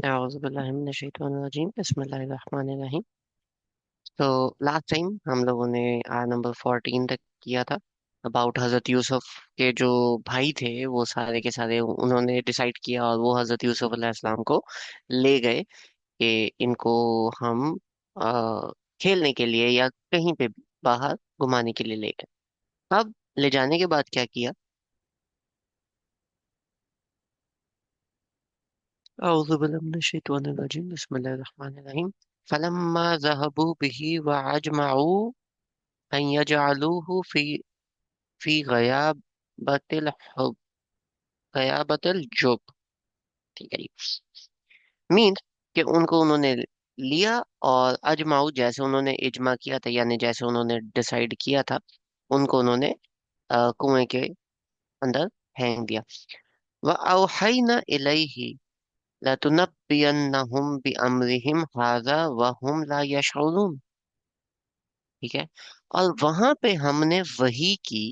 औज़ुबिल्लाहिमिनश्शैतानिर्रजीम बिस्मिल्लाहिर्रहमानिर्रहीम। तो last time हम लोगों ने आय नंबर 14 तक किया था अबाउट हज़रत यूसुफ के जो भाई थे वो सारे के सारे उन्होंने डिसाइड किया और वो हज़रत यूसुफ अलैहिस्सलाम को ले गए कि इनको हम खेलने के लिए या कहीं पे भी बाहर घुमाने के लिए ले गए। अब ले जाने के बाद क्या किया? औज़ुबिल्लाहिमिनश्शैतानिर्रजीम बिस्मिल्लाहिर्रहमानिर्रहीम। फलम्मा ज़हबू बिही व अजमऊ अन यजअलूहु फी गयाबतिल जुब। ठीक है जी। मीन्स कि उनको उन्होंने लिया और अजमाऊ जैसे उन्होंने इजमा किया था यानी जैसे उन्होंने डिसाइड किया था उनको उन्होंने कुएं के अंदर फेंक दिया। व औहैना इलैहि लतुनब्बियन्नहुम बिअम्रिहिम हाज़ा व हुम ला यशऊरून। ठीक है। और वहां पे हमने वही की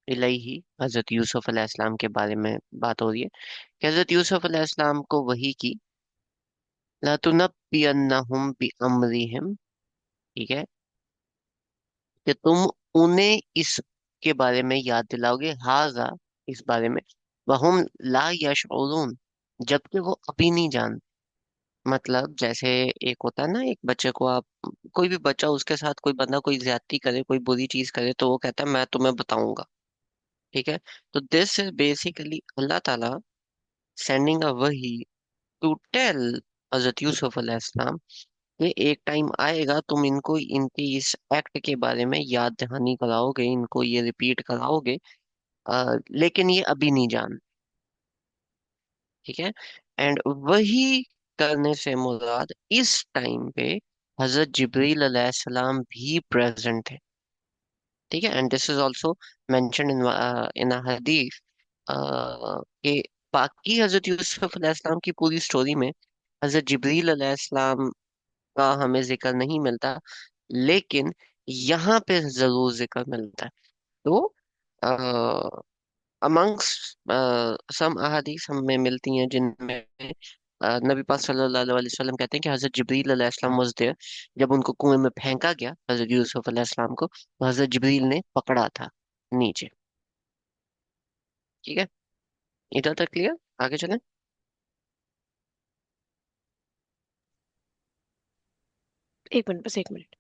इलैहि हजरत यूसुफ अलैहिस्सलाम के बारे में बात हो रही है कि हजरत यूसुफ अलैहिस्सलाम को वही की लतुनब्बियन्नहुम बिअम्रिहिम। ठीक है, कि तुम उन्हें इसके बारे में याद दिलाओगे हाजा इस बारे में वहुम ला यशऊरून जबकि वो अभी नहीं जानते। मतलब जैसे एक होता है ना, एक बच्चे को आप कोई भी बच्चा उसके साथ कोई बंदा कोई ज्यादती करे कोई बुरी चीज करे तो वो कहता है मैं तुम्हें बताऊंगा। ठीक है। तो दिस इज बेसिकली अल्लाह ताला सेंडिंग अ वही टू टेल हजरत यूसुफ अलैहिस्सलाम ये एक टाइम आएगा तुम इनको इनके इस एक्ट के बारे में याद दहानी कराओगे, इनको ये रिपीट कराओगे। लेकिन ये अभी नहीं जान। ठीक है। एंड वही करने से मुराद इस टाइम पे हजरत जिब्रील अलैहिस्सलाम भी प्रेजेंट थे। ठीक है। And this is also mention in a हदीस कि बाकी हजरत यूसुफ अलैहिस्सलाम की पूरी स्टोरी में हजरत जिब्रील अलैहिस्सलाम का हमें जिक्र नहीं मिलता, लेकिन यहाँ पे जरूर जिक्र मिलता है। तो अमंग्स सम अहादीस हमें मिलती हैं जिनमें नबी पाक सल्लल्लाहु अलैहि वसल्लम कहते हैं कि हजरत जिब्रील अलैहिस्सलाम वाज देयर जब उनको कुएं में फेंका गया हजरत यूसुफ अलैहिस्सलाम को, तो हजरत जिब्रील ने पकड़ा था नीचे। ठीक है। इधर तक क्लियर? आगे चलें। एक मिनट, बस एक मिनट।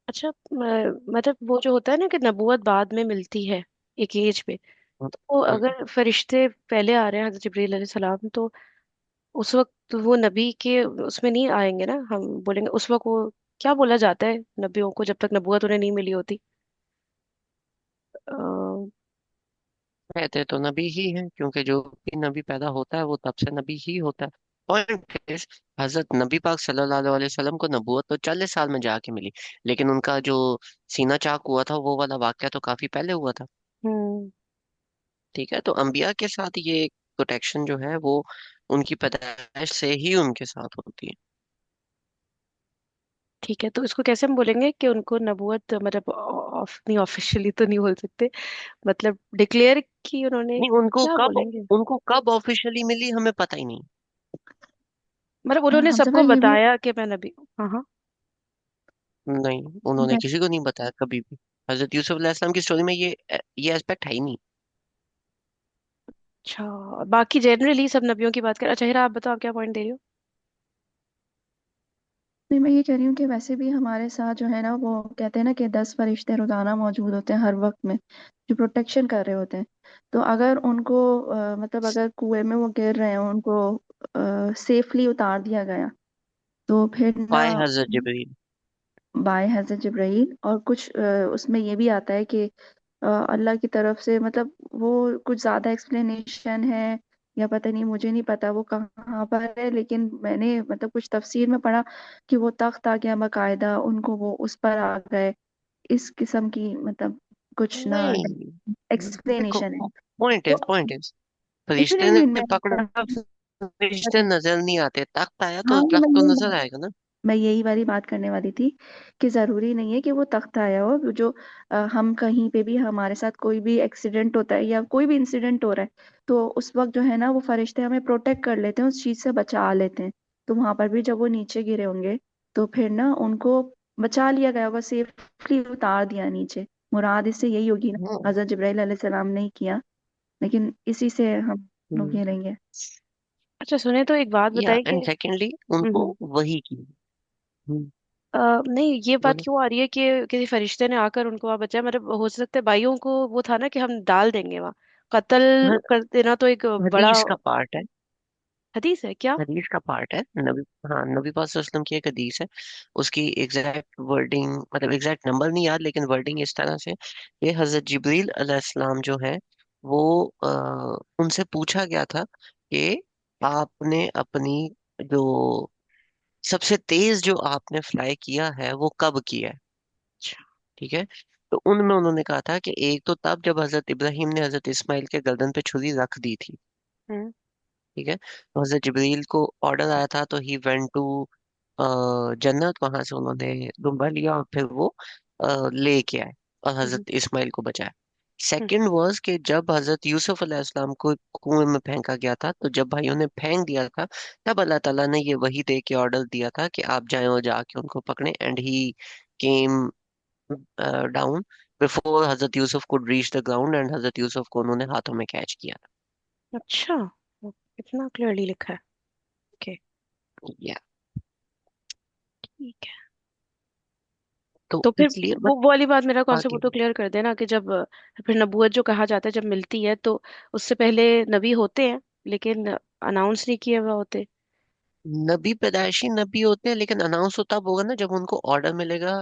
अच्छा, मतलब वो जो होता है ना कि नबूवत बाद में मिलती है एक एज पे, हम्म, तो वो हम्म। अगर फरिश्ते पहले आ रहे हैं हजरत जबरील अलैहि सलाम, तो उस वक्त वो नबी के उसमें नहीं आएंगे ना? हम बोलेंगे उस वक्त वो क्या बोला जाता है नबियों को जब तक नबूवत उन्हें नहीं मिली होती? अ, कहते तो नबी ही हैं क्योंकि जो भी नबी पैदा होता है वो तब से नबी ही होता है। पॉइंट इज हजरत नबी पाक सल्लल्लाहु अलैहि वसल्लम को नबूवत तो 40 साल में जाके मिली, लेकिन उनका जो सीना चाक हुआ था वो वाला वाकया तो काफी पहले हुआ था। हम्म। ठीक है। तो अंबिया के साथ ये प्रोटेक्शन जो है वो उनकी पैदाइश से ही उनके साथ होती है। ठीक है, तो इसको कैसे हम बोलेंगे कि उनको नबूवत, मतलब नहीं, ऑफिशियली तो नहीं बोल सकते, मतलब डिक्लेयर की उन्होंने, नहीं, क्या बोलेंगे? उनको कब ऑफिशियली मिली हमें पता ही नहीं। मतलब उन्होंने हमजा सबको भाई ये भी बताया कि मैं नबी हूँ। हाँ हाँ। नहीं, उन्होंने किसी को नहीं बताया कभी भी। हजरत यूसुफ अलैहिस्सलाम की स्टोरी में ये एस्पेक्ट है ही नहीं। अच्छा, बाकी जनरली सब नबियों की बात कर। अच्छा हीरा, आप बताओ, आप क्या पॉइंट दे रही हो? नहीं, मैं ये कह रही हूँ कि वैसे भी हमारे साथ जो है ना, वो कहते हैं ना कि 10 फरिश्ते रोजाना मौजूद होते हैं हर वक्त में, जो प्रोटेक्शन कर रहे होते हैं। तो अगर उनको मतलब अगर कुएं में वो गिर रहे हैं, उनको सेफली उतार दिया गया, तो फिर ना बाय हजरत जिब्रील। बाय हजरत जिब्राइल। और कुछ उसमें ये भी आता है कि अल्लाह की तरफ से, मतलब वो कुछ ज्यादा एक्सप्लेनेशन है या पता नहीं, मुझे नहीं पता वो कहाँ पर है, लेकिन मैंने मतलब कुछ तफसीर में पढ़ा कि वो तख्त आ गया बाकायदा, उनको वो उस पर आ गए, इस किस्म की मतलब कुछ ना नहीं, देखो, एक्सप्लेनेशन है। पॉइंट तो इज पॉइंट इज एक मिनट फरिश्ते एक ने मिनट पकड़ा, मैं फरिश्ते नजर नहीं आते, तख्त आया हाँ तो तख्त मैं तो ये नजर आएगा ना। मैं यही वाली बात करने वाली थी कि जरूरी नहीं है कि वो तख्त आया हो। जो हम कहीं पे भी हमारे साथ कोई भी एक्सीडेंट होता है या कोई भी इंसिडेंट हो रहा है, तो उस वक्त जो है ना वो फरिश्ते हमें प्रोटेक्ट कर लेते हैं, उस चीज से बचा लेते हैं। तो वहां पर भी जब वो नीचे गिरे होंगे, तो फिर ना उनको बचा लिया गया होगा, सेफली उतार दिया नीचे। मुराद इससे यही होगी ना, हम्म। हजरत जिब्राइल अलैहिस्सलाम ने ही किया, लेकिन इसी से हम लोग हम्म। ये रहेंगे। अच्छा सुने तो एक बात या बताइए कि एंड सेकेंडली उनको हम्म वही की। हम्म। नहीं ये बात बोलो। क्यों आ रही है कि किसी फरिश्ते ने आकर उनको वहां बचाया? मतलब हो सकता है भाइयों को वो था ना कि हम डाल देंगे वहां। कत्ल हाँ, कर देना तो एक बड़ा हदीस का पार्ट है। हदीस है क्या? हदीस का पार्ट है नबी। हाँ, नबी पाक सल्लल्लाहु अलैहि वसल्लम की एक हदीस है। उसकी एग्जैक्ट वर्डिंग, मतलब एग्जैक्ट नंबर नहीं याद, लेकिन वर्डिंग इस तरह से, ये हजरत जिब्रील अलैहिस्सलाम जो है वो उनसे पूछा गया था कि आपने अपनी जो सबसे तेज जो आपने फ्लाई किया है वो कब किया है। अच्छा। ठीक है। तो उनमें उन्होंने कहा था कि एक तो तब जब हजरत इब्राहिम ने हजरत इस्माइल के गर्दन पे छुरी रख दी थी। हम्म ठीक है। तो हजरत जिब्रील को ऑर्डर आया था, तो ही वेंट टू जन्नत, वहां से उन्होंने दुम्बा लिया और फिर वो लेके आए और हम्म हजरत इस्माइल को बचाया। हम्म सेकंड वाज कि जब हजरत यूसुफ अलैहिस्सलाम को कुएं में फेंका गया था, तो जब भाइयों ने फेंक दिया था, तब अल्लाह ताला ने ये वही दे के ऑर्डर दिया था कि आप जाएं और जाके उनको पकड़ें, and he came down before Hazrat Yusuf could reach the ground, and Hazrat Yusuf को उन्होंने हाथों में कैच किया अच्छा, इतना क्लियरली लिखा है। ओके। था। ठीक है। तो तो फिर इसलिए बट वो वाली बात मेरा कॉन्सेप्ट वो आगे तो क्लियर कर देना कि जब फिर नबूवत जो कहा जाता है जब मिलती है तो उससे पहले नबी होते हैं, लेकिन अनाउंस नहीं किए हुए होते। नबी पैदाइशी नबी होते हैं, लेकिन अनाउंस तो तब होगा ना जब उनको ऑर्डर मिलेगा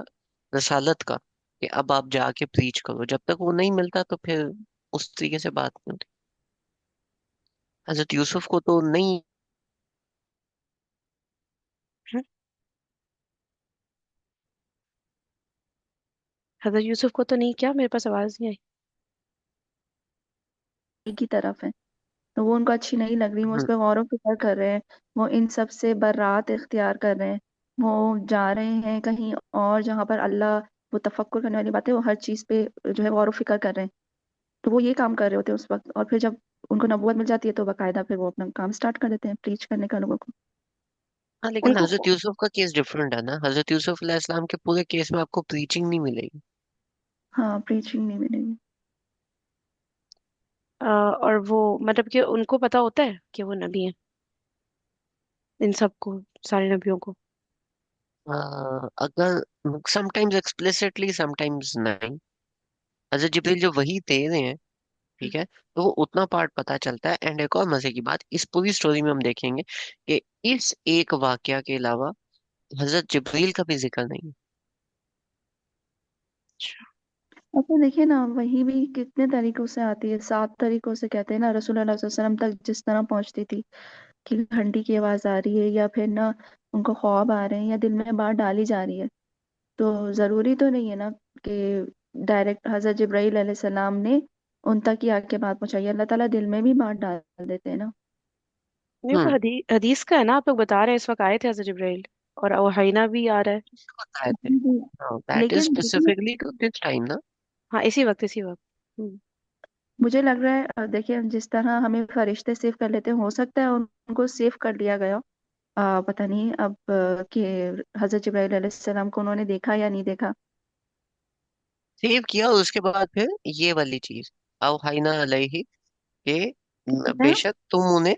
रसालत का, कि अब आप जाके प्रीच करो। जब तक वो नहीं मिलता तो फिर उस तरीके से बात नहीं होती। हजरत यूसुफ को तो नहीं। हजरत यूसुफ को तो नहीं, क्या मेरे पास आवाज नहीं आई? एक ही तरफ है, तो वो उनको अच्छी नहीं लग रही, वो उस हम्म। पर गौर फिक्र कर रहे हैं। वो इन सब से बर्रात इख्तियार कर रहे हैं। वो जा रहे हैं कहीं और जहाँ पर अल्लाह, वो तफक्कुर करने वाली बात है, वो हर चीज पे जो है गौर फिक्र कर रहे हैं। तो वो ये काम कर रहे होते हैं उस वक्त, और फिर जब उनको नबूवत मिल जाती है तो बाकायदा फिर वो अपना काम स्टार्ट कर देते हैं, प्रीच करने का लोगों को। हाँ, लेकिन उनको हजरत यूसुफ का केस डिफरेंट है ना। हजरत यूसुफ अलैहिस्सलाम के पूरे केस में आपको प्रीचिंग नहीं मिलेगी। हाँ, प्रीचिंग नहीं मिलेगी। और वो मतलब कि उनको पता होता है कि वो नबी है, इन सबको, सारे नबियों को? अगर समटाइम्स एक्सप्लिसिटली, समटाइम्स नहीं। हजरत जिब्रील जो वही दे रहे हैं, ठीक है, तो वो उतना पार्ट पता चलता है। एंड एक और मजे की बात, इस पूरी स्टोरी में हम देखेंगे कि इस एक वाकया के अलावा हजरत जिब्रील का भी जिक्र नहीं है। अच्छा। अब तो देखिए ना, वही भी कितने तरीकों से आती है, 7 तरीकों से कहते हैं ना, रसूल अल्लाह सल्लल्लाहु अलैहि वसल्लम तक जिस तरह पहुंचती थी कि घंटी की आवाज आ रही है, या फिर ना उनको ख्वाब आ रहे हैं, या दिल में बात डाली जा रही है। तो जरूरी तो नहीं है ना कि डायरेक्ट हजरत जिब्राइल अलैहिस्सलाम ने उन तक ही आके बात पहुंचाई है। अल्लाह ताला दिल में भी बात डाल देते हैं ना। नहीं तो हम्म। हदीस का है ना, आप लोग बता रहे हैं इस वक्त आए थे हजरत जिब्राइल, और वहाइना भी आ रहा है। इसको बताए थे। हाँ, दैट इज लेकिन स्पेसिफिकली टू दिस टाइम ना। हाँ इसी वक्त, इसी वक्त। मुझे लग रहा है देखिए, जिस तरह हमें फरिश्ते सेव कर लेते हैं, हो सकता है उनको सेव कर लिया गया। पता नहीं अब कि हजरत जिब्राइल अलैहिस्सलाम को उन्होंने देखा या नहीं देखा। सेव किया, और उसके बाद फिर ये वाली चीज, अवहाइना अलैहि, के है। बेशक तुम उन्हें,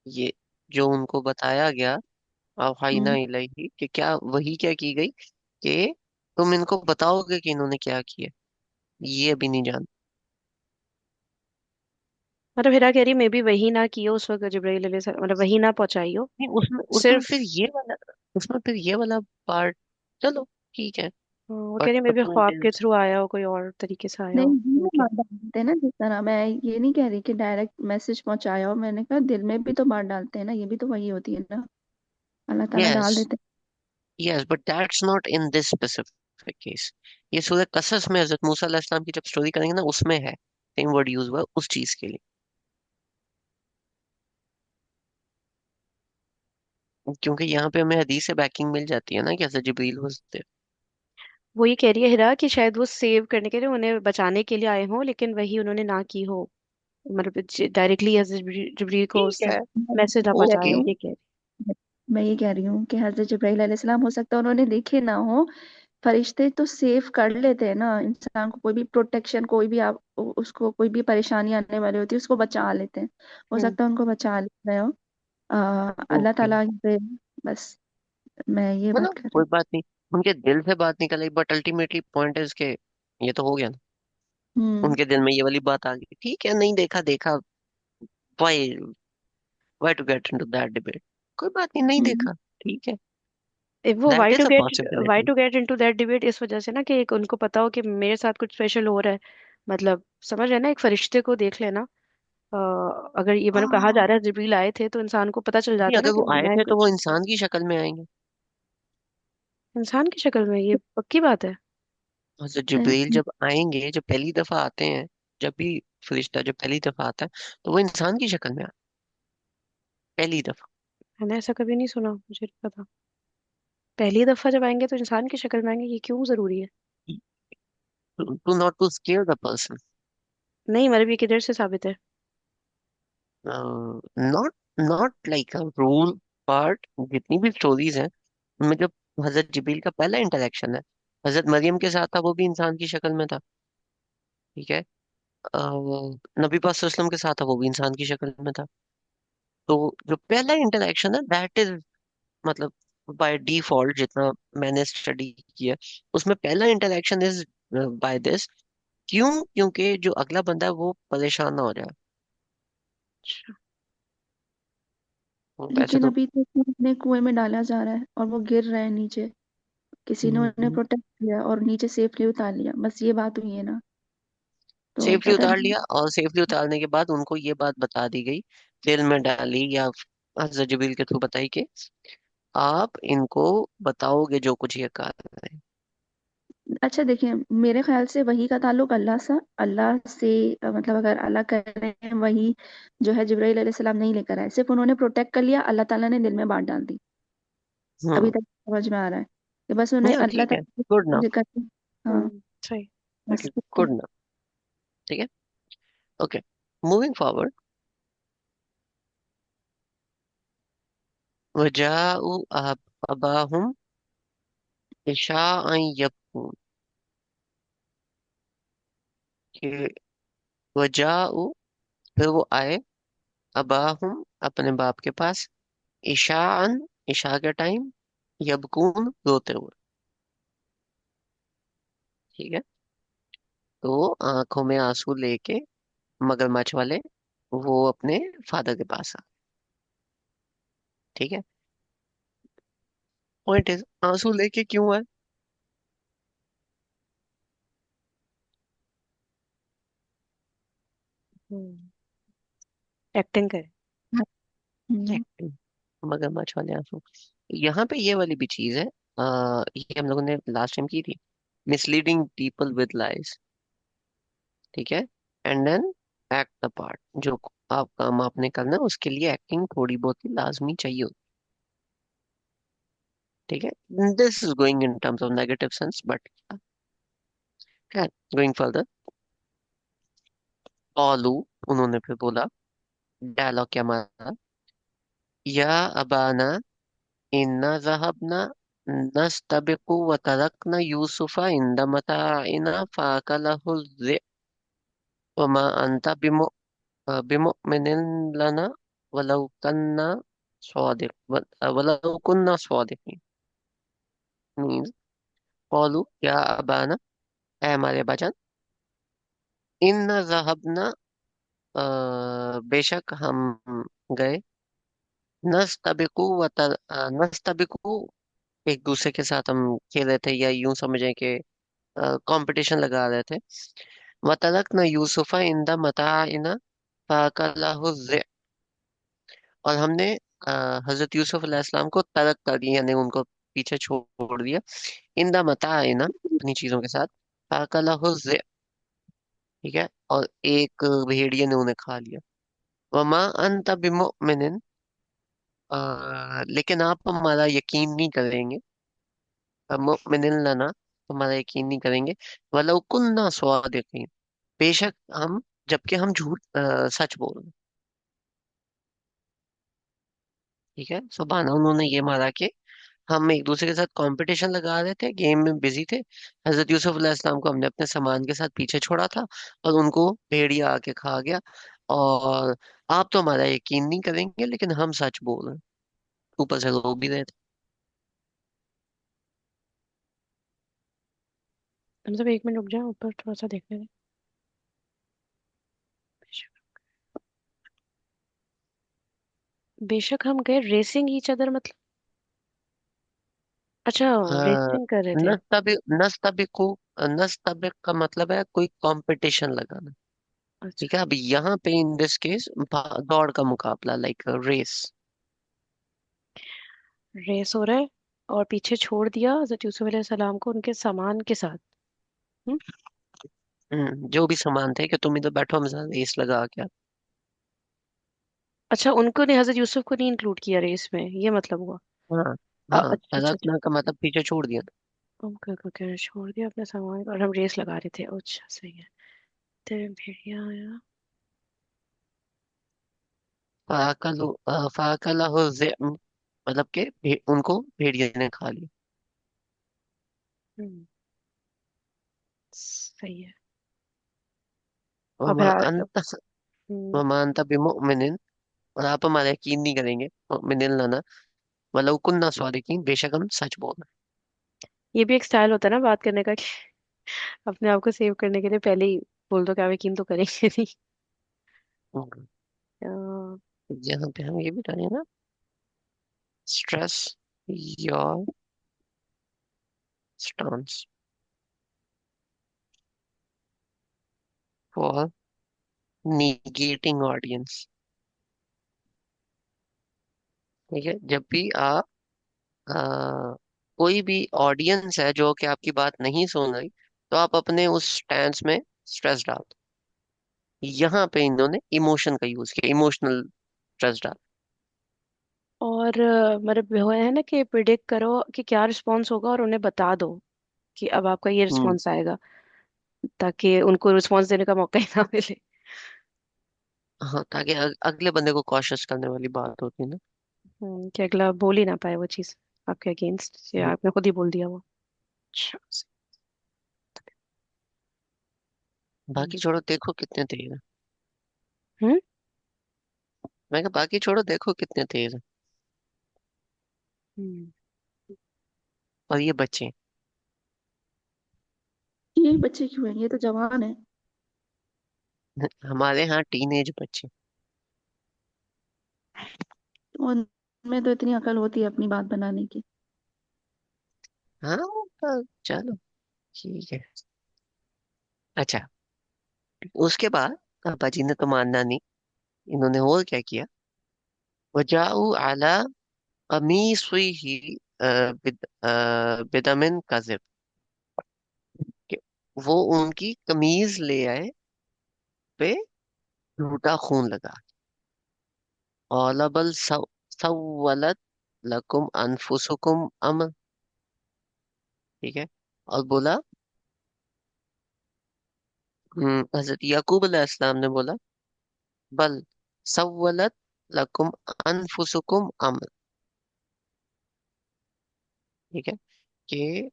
ये जो उनको बताया गया, अवहाइना हम्म। इलैहि, कि क्या वही क्या की गई कि तुम इनको बताओगे कि इन्होंने क्या किया, ये अभी नहीं जानते। मतलब हिरा कह रही मे भी वही ना की हो उस वक्त जिब्राइल मतलब वही ना पहुंचाई हो। नहीं, उसमें उसमें सिर्फ फिर ये वाला, उसमें फिर ये वाला पार्ट, चलो ठीक है। वो कह बट रही मे द भी पॉइंट ख्वाब के इज, थ्रू आया हो, कोई और तरीके से आया नहीं, हो दिल में उनके। बात डाल देते हैं ना, जिस तरह मैं ये नहीं कह रही कि डायरेक्ट मैसेज पहुंचाया हो, मैंने कहा दिल में भी तो बात डालते हैं ना, ये भी तो वही होती है ना, अल्लाह ताला यस, डाल देते yes, but that's not in this specific case. ये सूरह कसस में हजरत मूसा अलैहि सलाम की जब स्टोरी करेंगे ना, उसमें है सेम वर्ड यूज हुआ है उस चीज के लिए। क्योंकि यहाँ पे हमें हदीस से बैकिंग मिल जाती है ना कि हज़रत जिब्रील हो सकते हैं। वो ये कह रही है हिरा कि शायद वो सेव करने के लिए, उन्हें बचाने के लिए आए हों, लेकिन वही उन्होंने ना की हो। मतलब डायरेक्टली जिब्रील को ठीक उससे है। मैसेज ना मैं कह पहुंचाए, रही ओके। हूँ ये कह रही मैं ये कह रही हूँ कि हजरत जब्राइल अलैहिस्सलाम हो सकता है उन्होंने देखे ना हो। फरिश्ते तो सेव कर लेते हैं ना इंसान को, कोई भी प्रोटेक्शन, कोई भी आप उसको कोई भी परेशानी आने वाली होती है उसको बचा लेते हैं। हो हम्म। सकता है उनको बचा ले रहे हो। अल्लाह ओके। ताला पे। बस मैं ये बात मतलब कर रही कोई बात नहीं, उनके दिल से बात निकल आई, बट अल्टीमेटली पॉइंट है इसके, ये तो हो गया ना। हूँ। उनके दिल में ये वाली बात आ गई, ठीक है, नहीं देखा देखा, why why to get into that debate. कोई बात नहीं, नहीं हम्म। देखा, ठीक है। वो that is a why possibility. To get into that debate इस वजह से ना कि एक उनको पता हो कि मेरे साथ कुछ स्पेशल हो रहा है। मतलब समझ रहे हैं ना, एक फरिश्ते को देख लेना। अ, अगर ये मतलब कहा जा हाँ, रहा है जिब्रील आए थे, तो इंसान को पता चल नहीं जाता है ना अगर कि वो आए मैं थे तो वो कुछ इंसान की शक्ल में आएंगे। इंसान की शक्ल में, ये पक्की बात है। हज़रत जिब्रील जब आएंगे, जब पहली दफा आते हैं, जब भी फरिश्ता जब पहली दफा आता है तो वो इंसान की शक्ल में आता है, पहली दफा। मैंने ऐसा कभी नहीं सुना, मुझे नहीं पता। पहली दफा जब आएंगे तो इंसान की शक्ल में आएंगे, ये क्यों जरूरी है? To not to scare the person. नहीं मतलब ये किधर से साबित है? Not not like a rule, part जितनी भी स्टोरीज हैं उनमें जब हजरत जिब्रील का पहला इंटरेक्शन है, हजरत मरियम के साथ था, वो भी इंसान की शक्ल में था। ठीक है। नबी पाक सल्लल्लाहु अलैहि वसल्लम के साथ था, वो भी इंसान की शक्ल में था। तो जो पहला इंटरेक्शन है दैट इज, मतलब बाय डिफॉल्ट जितना मैंने स्टडी किया, उसमें पहला इंटरेक्शन इज बाय दिस। क्यों? क्योंकि जो अगला बंदा है वो परेशान ना हो जाए। अच्छा। वैसे लेकिन तो अभी तो उसको अपने कुएं में डाला जा रहा है और वो गिर रहे हैं नीचे। किसी ने उन्हें प्रोटेक्ट किया और नीचे सेफली उतार लिया, बस ये बात हुई है ना। तो सेफली पता उतार नहीं। लिया, और सेफली उतारने के बाद उनको ये बात बता दी गई, दिल में डाली या हज़रत जिब्रील के थ्रू बताई कि आप इनको बताओगे जो कुछ ये कर रहे हैं। अच्छा देखिए, मेरे ख्याल से वही का ताल्लुक अल्लाह से मतलब अगर अल्लाह कर रहे हैं वही जो है जिब्राइल अलैहिस्सलाम नहीं लेकर आए, सिर्फ उन्होंने प्रोटेक्ट कर लिया, अल्लाह ताला ने दिल में बात डाल दी। अभी हम्म। तक समझ में आ रहा है कि बस उन्हें या अल्लाह ठीक है, ताला गुड के नफ। जिक्र। हाँ। सही। बस ठीक है। Good enough. ठीक है। Okay, moving forward. वजाउ अबाहुम इशाअन यबकून, कि वजाउ, फिर वो आए, अबाहुम अपने बाप के पास, इशाअन, इशा के टाइम, यबकून रोते हुए। ठीक है। तो आंखों में आंसू लेके मगरमच्छ वाले वो अपने फादर के पास आ। ठीक है। पॉइंट इज, आंसू लेके क्यों आए? एक्टिंग करे। हम्म। एक्टिंग। मगरमच्छ वाले आंसू। यहाँ पे ये वाली भी चीज है, ये हम लोगों ने लास्ट टाइम की थी, मिसलीडिंग पीपल विद लाइज। ठीक है। And then act the part, जो आप काम आपने करना है उसके लिए एक्टिंग थोड़ी बहुत ही लाजमी चाहिए होती है। ठीक है। This is going in terms of negative sense, but going further. ऑलू, उन्होंने फिर बोला, डायलॉग क्या मारा, या अबाना इन्ना ज़हबना नस्तबिकु व तरकना यूसुफा इंद मताइना फाकलहु ज़िअब वमा अंता बिमुमिनिन लना वलौ कन्ना वलौ कुन्ना स्वादिकीन। मीन्स, कौलू या अबाना, ऐ हमारे अब्बाजान, इन्ना ज़हबना, बेशक हम गए, नस्तबिकु, एक दूसरे के साथ हम खेल रहे थे, या यूं समझें कि कंपटीशन लगा रहे थे। वतरकना यूसुफा इंदा मताइना फाकलहु ज़िअब, और हमने हजरत यूसुफ अलैहिस्सलाम को तर्क कर दिया, यानी उनको पीछे छोड़ दिया, इंदा मताइना, अपनी चीजों के साथ, फाकलहु ज़िअब। ठीक है। और एक भेड़िए ने उन्हें खा लिया। वमा अंत बिमुमिनिन, लेकिन आप हमारा यकीन नहीं करेंगे। मुमिनिन लना, हमारा यकीन नहीं करेंगे। वलो कुन्ना स्वादिकीन, बेशक हम, जबकि हम सच बोल रहे हैं। ठीक है, सुबहाना उन्होंने ये मारा कि हम एक दूसरे के साथ कंपटीशन लगा रहे थे, गेम में बिजी थे। हजरत यूसुफ अलैहिस्सलाम को हमने अपने सामान के साथ पीछे छोड़ा था, और उनको भेड़िया आके खा गया। और आप तो हमारा यकीन नहीं करेंगे, लेकिन हम सच बोल रहे हैं। ऊपर से रो भी रहे थे। मतलब 1 मिनट रुक जाओ, ऊपर थोड़ा सा देखने दे। बेशक हम गए रेसिंग ईच अदर, मतलब अच्छा, हाँ, रेसिंग कर रहे थे। नस्तबिकु, नस्तबिक का मतलब है कोई कंपटीशन लगाना। अच्छा, ठीक है, अब यहाँ पे इन दिस केस दौड़ का मुकाबला, लाइक रेस। रेस हो रहा है और पीछे छोड़ दिया हजरत यूसुफ अलैहि सलाम को उनके सामान के साथ। हम्म। जो भी सामान थे कि तुम इधर बैठो, हम रेस लगा के। अच्छा, उनको नहीं, हजरत यूसुफ को नहीं इंक्लूड किया रेस में, ये मतलब हुआ। हाँ हाँ, अच्छा अच्छा अच्छा। तदाकना का मतलब पीछे छोड़ दिया था। ओके ओके ओके, छोड़ दिया अपने सामान को और हम रेस लगा रहे थे। अच्छा सही है। तेरे भेड़िया आया। फाकलु, फाकलहु ज़िअब, मतलब के उनको भेड़िया ने खा लिया। हम्म, सही है। वमा अंत हम्म, वमा अंत बिमुमिनिन, और आप हमारा यकीन नहीं करेंगे, मुमिनिन लना वलौ कुन्ना सादिकीन, बेशक हम सच बोल रहे ये भी एक स्टाइल होता है ना बात करने का कि अपने आप को सेव करने के लिए पहले ही बोल दो कि आप यकीन तो करेंगे नहीं। हैं। अ, यहाँ पे हम ये भी करें ना, stress your stance for negating audience. ठीक है, जब भी आप कोई भी ऑडियंस है जो कि आपकी बात नहीं सुन रही, तो आप अपने उस स्टैंस में स्ट्रेस डाल दो। यहाँ पे इन्होंने इमोशन का यूज किया, इमोशनल स्ट्रेस डाल। और मतलब वो है ना कि प्रिडिक्ट करो कि क्या रिस्पॉन्स होगा और उन्हें बता दो कि अब आपका ये हम्म। रिस्पॉन्स आएगा, ताकि उनको रिस्पॉन्स देने का मौका ही ना मिले। हाँ, ताकि अगले बंदे को कॉशियस करने वाली बात होती है ना। कि अगला बोल ही ना पाए वो चीज आपके अगेंस्ट, या हम्म, आपने खुद ही बोल दिया वो। अच्छा। हम्म। बाकी छोड़ो, देखो कितने तेज है। हम्म। मैं कहा बाकी छोड़ो, देखो कितने तेज है। हम्म। और ये बच्चे, ये बच्चे क्यों हैं, ये तो जवान है। हमारे यहाँ टीनेज बच्चे। उनमें तो इतनी अकल होती है अपनी बात बनाने की। हाँ, तो चलो ठीक है। अच्छा, उसके बाद पापा जी ने तो मानना नहीं, इन्होंने और क्या किया। वजाऊ आला कमीसिही बिदमिन कज़िब, कि वो उनकी कमीज ले आए पे झूठा खून लगा। और बल सव्वलत लकुम अनफुसुकुम अम्र। ठीक है, और बोला, हजरत याकूब अलैहिस्सलाम ने बोला, बल सव्वलत लकुम अनफुसुकुम अम्र। ठीक है, कि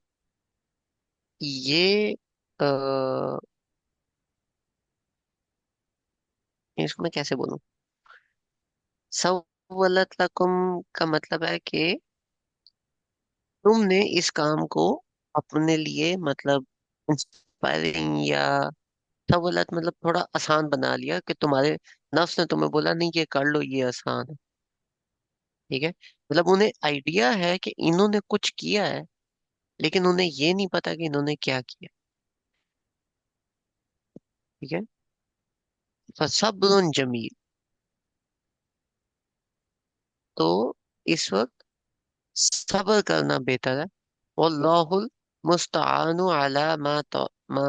ये आ, इसको मैं कैसे बोलूं। सव्वलत लकुम का मतलब है कि तुमने इस काम को अपने लिए, मतलब इंस्पायरिंग, या सवलत मतलब थोड़ा आसान बना लिया, कि तुम्हारे नफ्स ने तुम्हें बोला नहीं ये कर लो, ये आसान है। ठीक है, मतलब उन्हें आइडिया है कि इन्होंने कुछ किया है, लेकिन उन्हें ये नहीं पता कि इन्होंने क्या किया। ठीक है, फसब्रुन जमील, तो इस वक्त सब्र करना बेहतर है। वल्लाहुल मुस्तआनु अला मा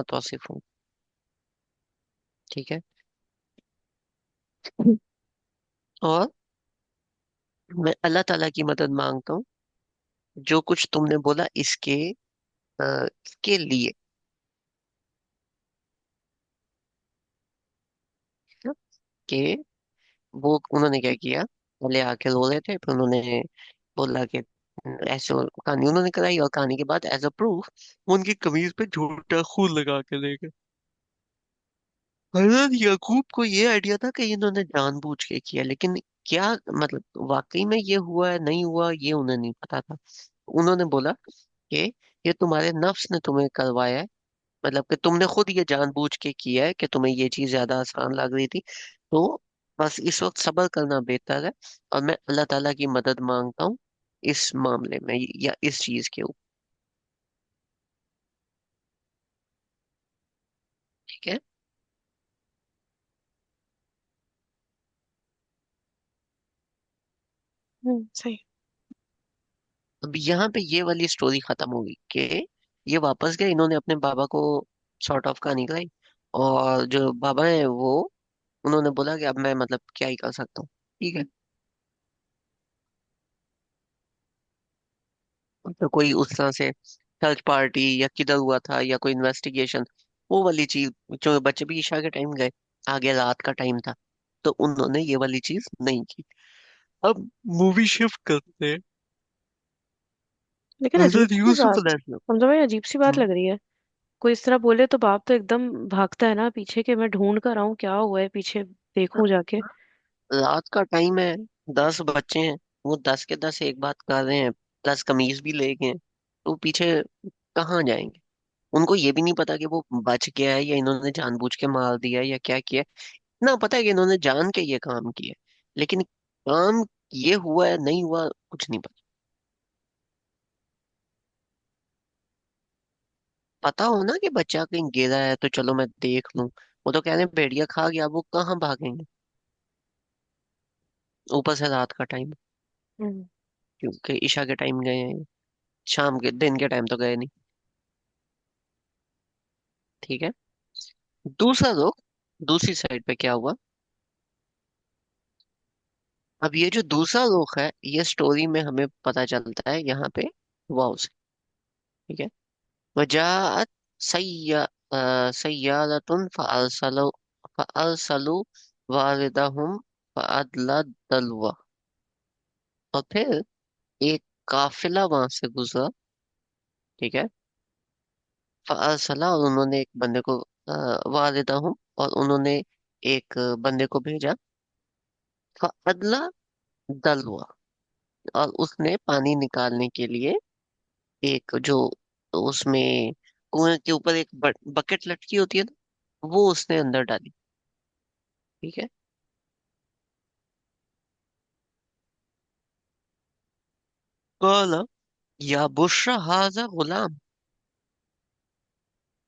तौसिफून। ठीक है, और मैं अल्लाह ताला की मदद मांगता हूँ, जो कुछ तुमने बोला इसके लिए। कि वो उन्होंने क्या किया, पहले आके रो रहे थे, फिर उन्होंने बोला कि ऐसे, और कहानी उन्होंने कराई, और कहानी के बाद एज अ प्रूफ उनकी कमीज पे झूठा खून लगा के ले गए। हजरत यकूब को ये आइडिया था कि इन्होंने जानबूझ के किया, लेकिन क्या मतलब वाकई में ये हुआ है नहीं हुआ ये उन्हें नहीं पता था। उन्होंने बोला कि ये तुम्हारे नफ्स ने तुम्हें करवाया है, मतलब कि तुमने खुद ये जानबूझ के किया है कि तुम्हें ये चीज ज्यादा आसान लग रही थी। तो बस इस वक्त सब्र करना बेहतर है, और मैं अल्लाह ताला की मदद मांगता हूँ इस मामले में या इस चीज के ऊपर। ठीक है। सही। अब यहाँ पे ये वाली स्टोरी खत्म होगी कि ये वापस गए, इन्होंने अपने बाबा को सॉर्ट ऑफ कहानी कराई, और जो बाबा है वो, उन्होंने बोला कि अब मैं मतलब क्या ही कर सकता हूँ। ठीक है। तो कोई उस तरह से सर्च पार्टी या किधर हुआ था या कोई इन्वेस्टिगेशन, वो वाली चीज, जो बच्चे भी ईशा के टाइम गए, आगे रात का टाइम था, तो उन्होंने ये वाली चीज नहीं की। अब मूवी शिफ्ट करते हैं लेकिन अजीब हजरत सी यूसुफ बात, अलैहिस्सलाम। समझो भाई, अजीब सी बात हम्म, लग रही है। कोई इस तरह बोले तो बाप तो एकदम भागता है ना पीछे, कि मैं ढूंढ कर आऊं क्या हुआ है पीछे, देखूं जाके। रात का टाइम है, 10 बच्चे हैं, वो 10 के 10 एक बात कर रहे हैं, प्लस कमीज भी ले गए हैं, तो पीछे कहाँ जाएंगे। उनको ये भी नहीं पता कि वो बच गया है या इन्होंने जानबूझ के मार दिया है या क्या किया है। ना पता है कि इन्होंने जान के ये काम किया है, लेकिन काम ये हुआ है नहीं हुआ कुछ नहीं पता। पता हो ना कि बच्चा कहीं गिरा है तो चलो मैं देख लूं, वो तो कह रहे हैं भेड़िया खा गया, वो कहाँ भागेंगे, ऊपर से रात का टाइम, हम्म। क्योंकि ईशा के टाइम गए हैं, शाम के दिन के टाइम तो गए नहीं। ठीक है। दूसरा रुख, दूसरी साइड पे क्या हुआ। अब ये जो दूसरा रुख है, ये स्टोरी में हमें पता चलता है यहाँ पे वाव से। ठीक है। वजाअत सय्या सय्यारतुन फअरसलू वारिदहुम फअदला दलवा। और फिर एक काफिला वहां से गुजरा। ठीक है। फअरसला, और उन्होंने एक बंदे को, वारिदहुम, और उन्होंने एक बंदे को भेजा। फअदला दलवा, और उसने पानी निकालने के लिए एक जो उसमें कुएं के ऊपर एक बकेट लटकी होती है ना, वो उसने अंदर डाली। ठीक है। काला या बुशरा हाजा गुलाम।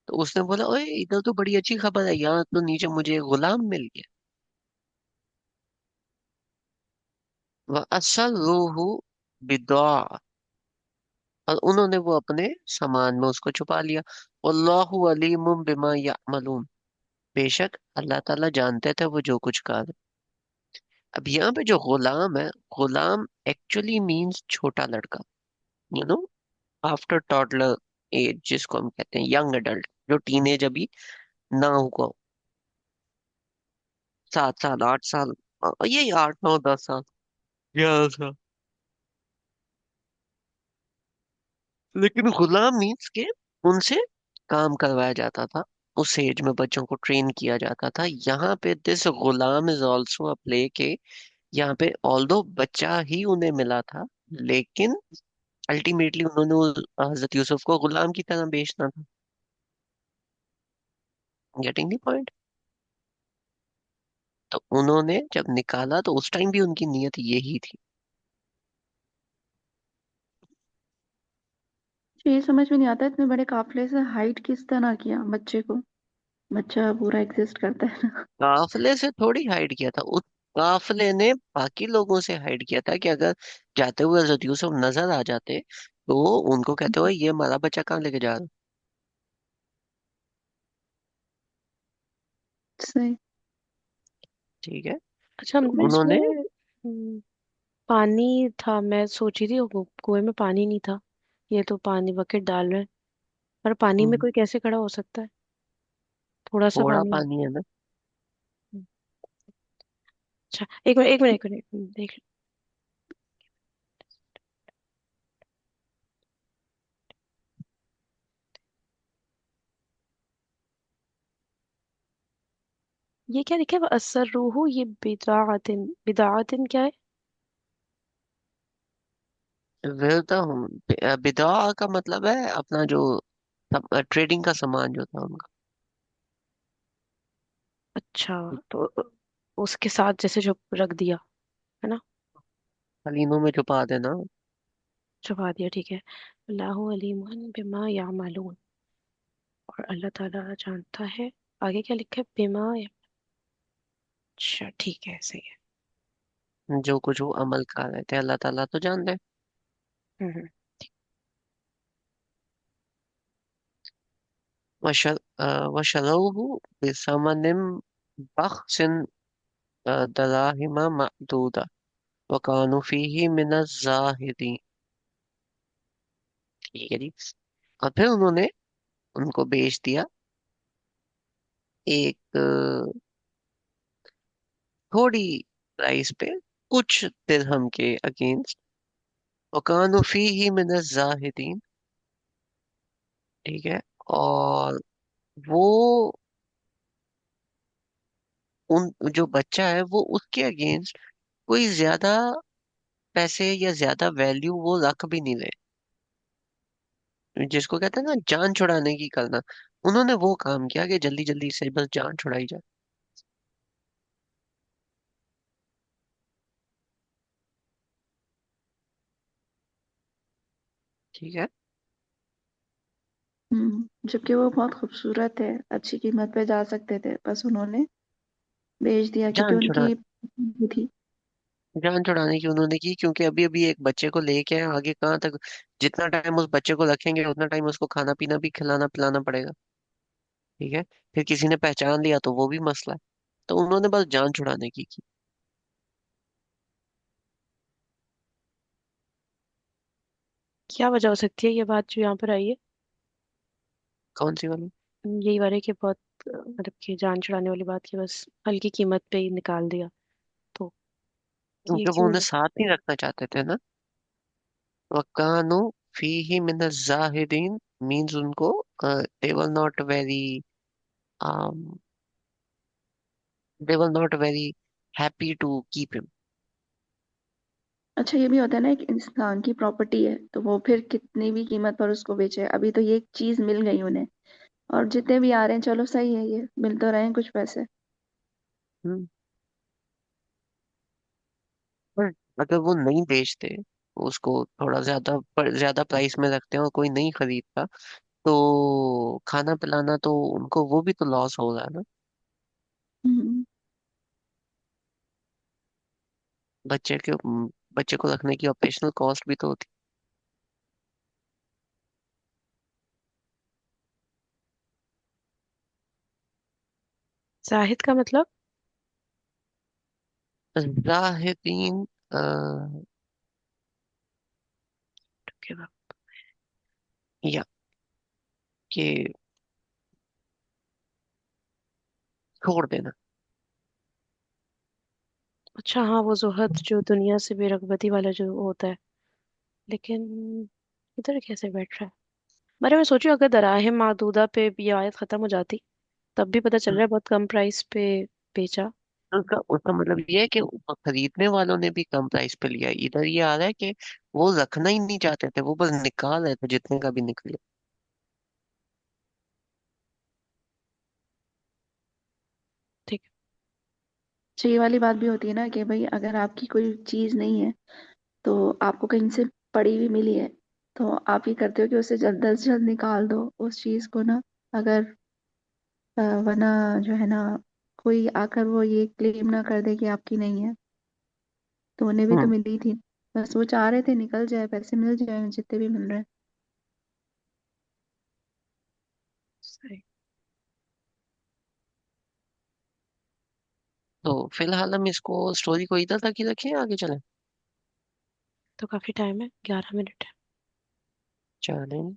तो उसने बोला, ओए इधर तो बड़ी अच्छी खबर है, यहाँ तो नीचे मुझे एक गुलाम मिल गया। वह असल रूहु बिदा, और उन्होंने वो अपने सामान में उसको छुपा लिया। अल्लाहु अलीमुम बिमा यामलून, बेशक अल्लाह ताला जानते थे वो जो कुछ कर। अब यहाँ पे जो गुलाम है, गुलाम एक्चुअली मीन्स छोटा लड़का, you know, after toddler age, जिसको हम कहते हैं यंग एडल्ट, जो टीनेज अभी ना हुआ हो, 7 साल 8 साल, यही 8 9 10 साल, 11 साल। लेकिन गुलाम मीन्स के उनसे काम करवाया जाता था, उस एज में बच्चों को ट्रेन किया जाता था। यहाँ पे this Ghulam is also a play के, यहाँ पे ऑल्दो बच्चा ही उन्हें मिला था, लेकिन अल्टीमेटली उन्होंने हजरत यूसुफ को गुलाम की तरह बेचना था। Getting the point. तो उन्होंने जब निकाला तो उस टाइम भी उनकी नीयत यही थी। तो ये समझ में नहीं आता इतने बड़े काफिले से हाइड किस तरह किया बच्चे को। बच्चा पूरा एग्जिस्ट करता है ना। काफिले से थोड़ी हाइड किया था, उस काफिले ने बाकी लोगों से हाइड किया था कि अगर जाते हुए हजरत यूसुफ नजर आ जाते तो उनको कहते हुए ये हमारा बच्चा कहाँ लेके जा रहा। सही। ठीक है। अच्छा, तो मतलब इसमें उन्होंने, पानी था, मैं सोची थी कुएं में पानी नहीं था। ये तो पानी बकेट डाल रहे हैं। पर पानी में हम्म, कोई कैसे खड़ा हो सकता है? थोड़ा सा थोड़ा पानी है। पानी है ना। अच्छा, एक मिनट एक मिनट एक मिनट, देख लो। ये क्या लिखा है? असर रूहु, ये बिदाअतिन, बिदाअतिन क्या है? विरता हूँ। बिदा का मतलब है अपना जो ट्रेडिंग का सामान जो था उनका। अच्छा, तो उसके साथ जैसे जो रख दिया, है ना? कलीनों में छुपा देना। छुपा दिया, ठीक है। अल्लाहु अलीमुन बिमा यामलून, और अल्लाह ताला जानता है। आगे क्या लिखा है? बिमा अच्छा, ठीक है, सही है। जो कुछ वो अमल कर रहे थे अल्लाह ताला तो जान दे। हम्म। वशरूहु बिसमनिम बख्सिन दराहिमा मअदूदा वकानु फीही मिनज़ ज़ाहिदीन। ठीक है जी। और फिर उन्होंने उनको बेच दिया एक थोड़ी प्राइस पे, कुछ दिरहम के अगेंस्ट। वकानु फीही मिनज़ ज़ाहिदीन। ठीक है। और वो उन जो बच्चा है वो उसके अगेंस्ट कोई ज्यादा पैसे या ज्यादा वैल्यू वो रख भी नहीं रहे, जिसको कहते हैं ना जान छुड़ाने की करना। उन्होंने वो काम किया कि जल्दी जल्दी से बस जान छुड़ाई जाए। ठीक है। जबकि वो बहुत खूबसूरत है, अच्छी कीमत पे जा सकते थे, बस उन्होंने बेच दिया क्योंकि जान छुड़ा उनकी वो थी। जान छुड़ाने की उन्होंने की, क्योंकि अभी अभी एक बच्चे को लेके आए, आगे कहाँ तक जितना टाइम उस बच्चे को रखेंगे उतना टाइम उसको खाना पीना भी खिलाना पिलाना पड़ेगा। ठीक है। फिर किसी ने पहचान लिया तो वो भी मसला है। तो उन्होंने बस जान छुड़ाने की। क्या वजह हो सकती है ये बात जो यहाँ पर आई है? कौन सी वाली? यही वाले कि बहुत मतलब कि जान छुड़ाने वाली बात की, बस हल्की कीमत पे ही निकाल दिया, तो ये क्योंकि वो क्यों उन्हें है? साथ नहीं रखना चाहते थे ना। वकानु फीही मिन जाहिदीन मीन्स उनको they were not very um they were not very happy to keep him. अच्छा, ये भी होता है ना, एक इंसान की प्रॉपर्टी है तो वो फिर कितनी भी कीमत पर उसको बेचे, अभी तो ये एक चीज मिल गई उन्हें, और जितने भी आ रहे हैं चलो सही है, ये मिल तो रहे हैं कुछ पैसे। हम्म। पर अगर वो नहीं बेचते, उसको थोड़ा ज्यादा पर ज्यादा प्राइस में रखते हैं और कोई नहीं खरीदता, तो खाना पिलाना तो उनको वो भी तो लॉस हो रहा है ना। हम्म। बच्चे के बच्चे को रखने की ऑपरेशनल कॉस्ट भी तो होती जाहिद का मतलब? है। जाहिदीन के बाद- या कि छोड़ देना। अच्छा, हाँ, वो जुहद जो दुनिया से बेरगबती वाला जो होता है। लेकिन इधर कैसे बैठ रहा है? मैं सोचू अगर दराहे मादूदा पे ये आयत खत्म हो जाती, तब भी पता चल रहा है बहुत कम प्राइस पे बेचा। तो उसका उसका मतलब ये है कि खरीदने वालों ने भी कम प्राइस पे लिया। इधर ये आ रहा है कि वो रखना ही नहीं चाहते थे, वो बस निकाल रहे थे जितने का भी निकले। ठीक है। अच्छा, ये वाली बात भी होती है ना कि भाई अगर आपकी कोई चीज नहीं है तो आपको कहीं से पड़ी हुई मिली है, तो आप ये करते हो कि उसे जल्द से जल्द निकाल दो उस चीज को ना, अगर वरना जो है ना, कोई आकर वो ये क्लेम ना कर दे कि आपकी नहीं है। तो उन्हें भी तो हम्म। मिली थी, बस वो चाह रहे थे निकल जाए, पैसे मिल जाए जितने भी मिल रहे हैं। सही। तो फिलहाल हम इसको स्टोरी को इधर तक ही रखें, आगे चलें। तो काफी टाइम है, 11 मिनट है। चलें।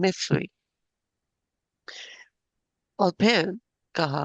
मिस्र। और फिर कहा,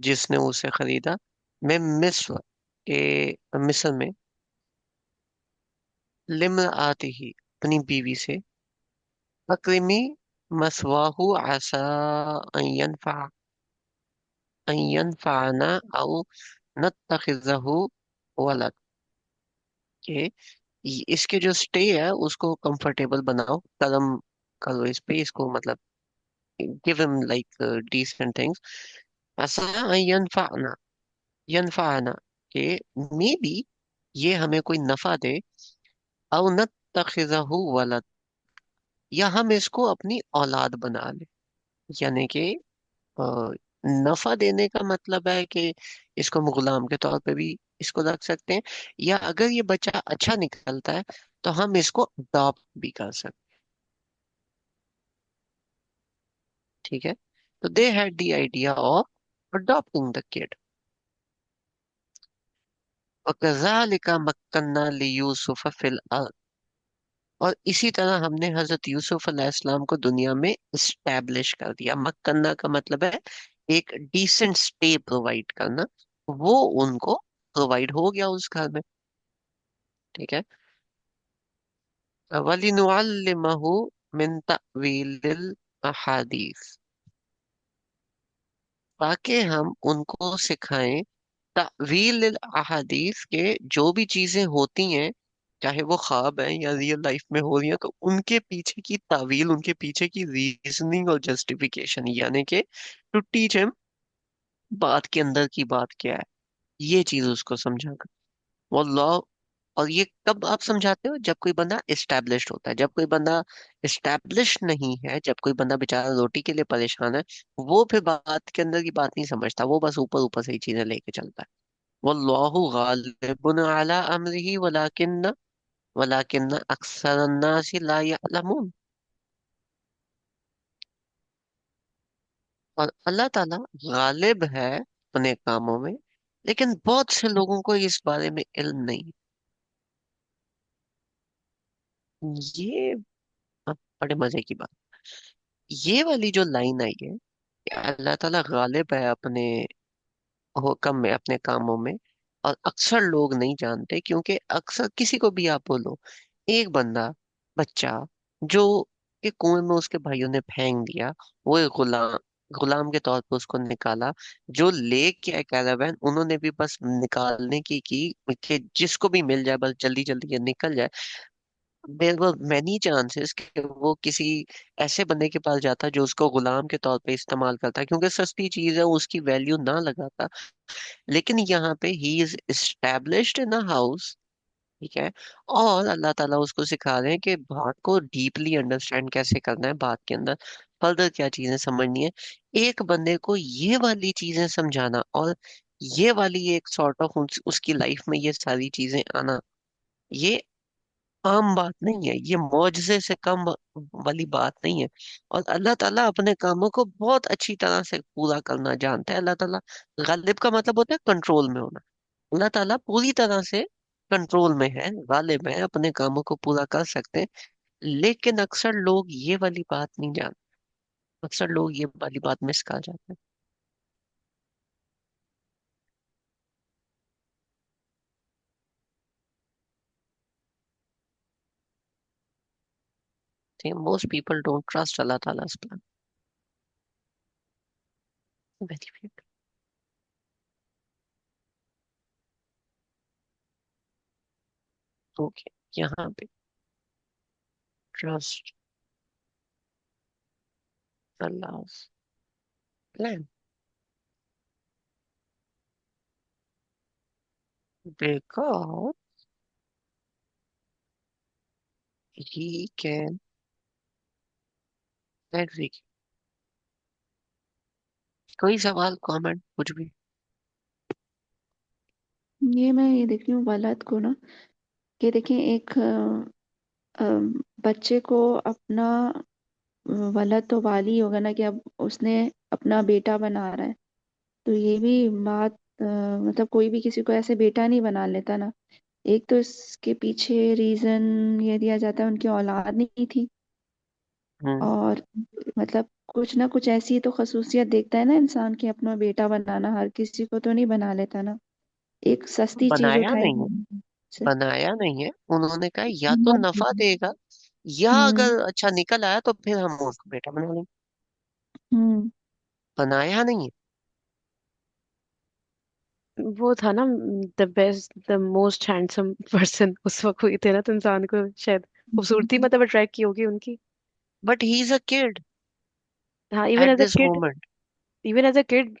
जिसने उसे खरीदा, मैं मिस्र के, मिस्र में, लिम्रातिही, अपनी बीवी से, अक्रिमी मसवाहु आसा अन यनफा अन यनफाना औ नत्तखिज़हु वलद, के इसके जो स्टे है उसको कंफर्टेबल बनाओ, कर्म करो इस पे, इसको मतलब give him like decent things, ऐसा यनफाना, यनफाना, के मे बी ये हमें कोई नफा दे, औ नत्तखिज़हु वलद, या हम इसको अपनी औलाद बना ले। यानी कि अ, नफा देने का मतलब है कि इसको हम गुलाम के तौर पे भी इसको रख सकते हैं, या अगर ये बच्चा अच्छा निकलता है तो हम इसको अडॉप्ट भी कर सकते हैं। ठीक है। तो they had the idea of adopting the kid. वकज़ालिका मक्कन्ना लियूसुफ फिल अर्द, और इसी तरह हमने हजरत यूसुफ अलैहिस्सलाम को दुनिया में इस्टेब्लिश कर दिया। मक्कन्ना का मतलब है एक डिसेंट स्टे प्रोवाइड करना, वो उनको प्रोवाइड हो गया उस घर में। ठीक है। वलिनुअल्लिमहु मिन तअवीलिल अहादीस, ताकि हम उनको सिखाएं तअवील अहादीस के, जो भी चीजें होती हैं, चाहे वो ख्वाब है या रियल लाइफ में हो रही है, तो उनके पीछे की तावील, उनके पीछे की रीजनिंग और जस्टिफिकेशन, यानी कि टू टीच हिम बात के अंदर की बात क्या है, ये चीज उसको समझाना। वल्लाह। और ये कब आप समझाते हो? जब कोई बंदा एस्टैब्लिश्ड होता है। जब कोई बंदा एस्टैब्लिश नहीं है, जब कोई बंदा बेचारा रोटी के लिए परेशान है, वो फिर बात के अंदर की बात नहीं समझता, वो बस ऊपर ऊपर से ही चीजें लेके चलता है। वल्लाहु गालिबुन अला अम्रिही वलाकिन्न अक्सर अन्नासी ला यअलमून। और अल्लाह ताला गालिब है अपने कामों में, लेकिन बहुत से लोगों को इस बारे में इल्म नहीं। ये अब बड़े मजे की बात, ये वाली जो लाइन आई है कि अल्लाह ताला गालिब है अपने हुक्म में, अपने कामों में, और अक्सर लोग नहीं जानते, क्योंकि अक्सर किसी को भी आप बोलो, एक बंदा, बच्चा, जो एक कुएं में उसके भाइयों ने फेंक दिया, वो एक गुलाम, गुलाम के तौर पर उसको निकाला, जो ले के आए कैरावैन, उन्होंने भी बस निकालने की कि जिसको भी मिल जाए बस जल्दी जल्दी ये निकल जाए। देयर वर मैनी चांसेस कि वो किसी ऐसे बंदे के पास जाता जो उसको गुलाम के तौर पे इस्तेमाल करता, क्योंकि सस्ती चीज है, उसकी वैल्यू ना लगाता। लेकिन यहाँ पे he is established in a house. ठीक है। और अल्लाह ताला उसको सिखा रहे हैं कि बात को डीपली अंडरस्टैंड कैसे करना है, बात के अंदर फर्दर क्या चीजें समझनी है। एक बंदे को ये वाली चीजें समझाना, और ये वाली एक सॉर्ट ऑफ उसकी लाइफ में ये सारी चीजें आना, ये आम बात नहीं है, ये मौजज़े से कम वाली बात नहीं है। और अल्लाह ताला अपने कामों को बहुत अच्छी तरह से पूरा करना जानता है। अल्लाह ताला गालिब का मतलब होता है कंट्रोल में होना। अल्लाह ताला पूरी तरह से कंट्रोल में है, गालिब है, अपने कामों को पूरा कर सकते हैं। लेकिन अक्सर लोग ये वाली बात नहीं जानते, अक्सर लोग ये वाली बात मिस कर जाते हैं। Most people don't trust Allah ताला प्लान। वेरी। ओके। यहाँ पे trust Allah plan, because he can execute। कोई सवाल, कमेंट, कुछ भी? ये देख रही हूँ वलद को ना, कि देखिए एक अ, बच्चे को अपना वलद तो वाली होगा ना, कि अब उसने अपना बेटा बना रहा है। तो ये भी बात मतलब कोई भी किसी को ऐसे बेटा नहीं बना लेता ना। एक तो इसके पीछे रीजन ये दिया जाता है उनकी औलाद नहीं थी। हम्म। और मतलब कुछ ना कुछ ऐसी तो खसूसियत देखता है ना इंसान की, अपना बेटा बनाना हर किसी को तो नहीं बना लेता ना। एक सस्ती चीज बनाया उठाई नहीं है, से। बनाया नहीं है। उन्होंने कहा या तो हम्म। नफा देगा, या अगर अच्छा निकल आया तो फिर हम उसको बेटा बना लेंगे। हम्म। बनाया नहीं है। वो था ना the best the most handsome person उस वक्त हुई थे ना, तो इंसान को शायद खूबसूरती मतलब अट्रैक्ट की होगी उनकी। But he is a kid हाँ, even at as a this kid, moment. Even as a kid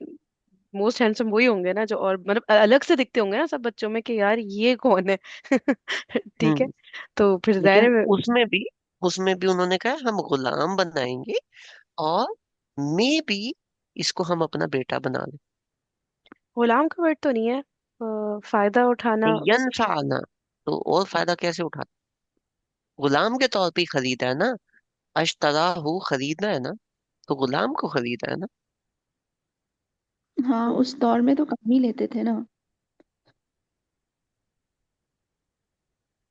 most handsome वही होंगे ना जो, और मतलब अलग से दिखते होंगे ना सब बच्चों में कि यार ये कौन है। ठीक है, हम्म। तो फिर लेकिन जाहिर है उसमें भी उन्होंने कहा हम गुलाम बनाएंगे, और मे बी इसको हम अपना बेटा बना लें। गुलाम का वर्ड तो नहीं है, फायदा उठाना। यंसाना, तो और फायदा कैसे उठा? गुलाम के तौर पे ही खरीदा है ना। अश्तरा हु खरीदना है ना, तो गुलाम को खरीदा है ना। हाँ, उस दौर में तो काम ही लेते थे ना।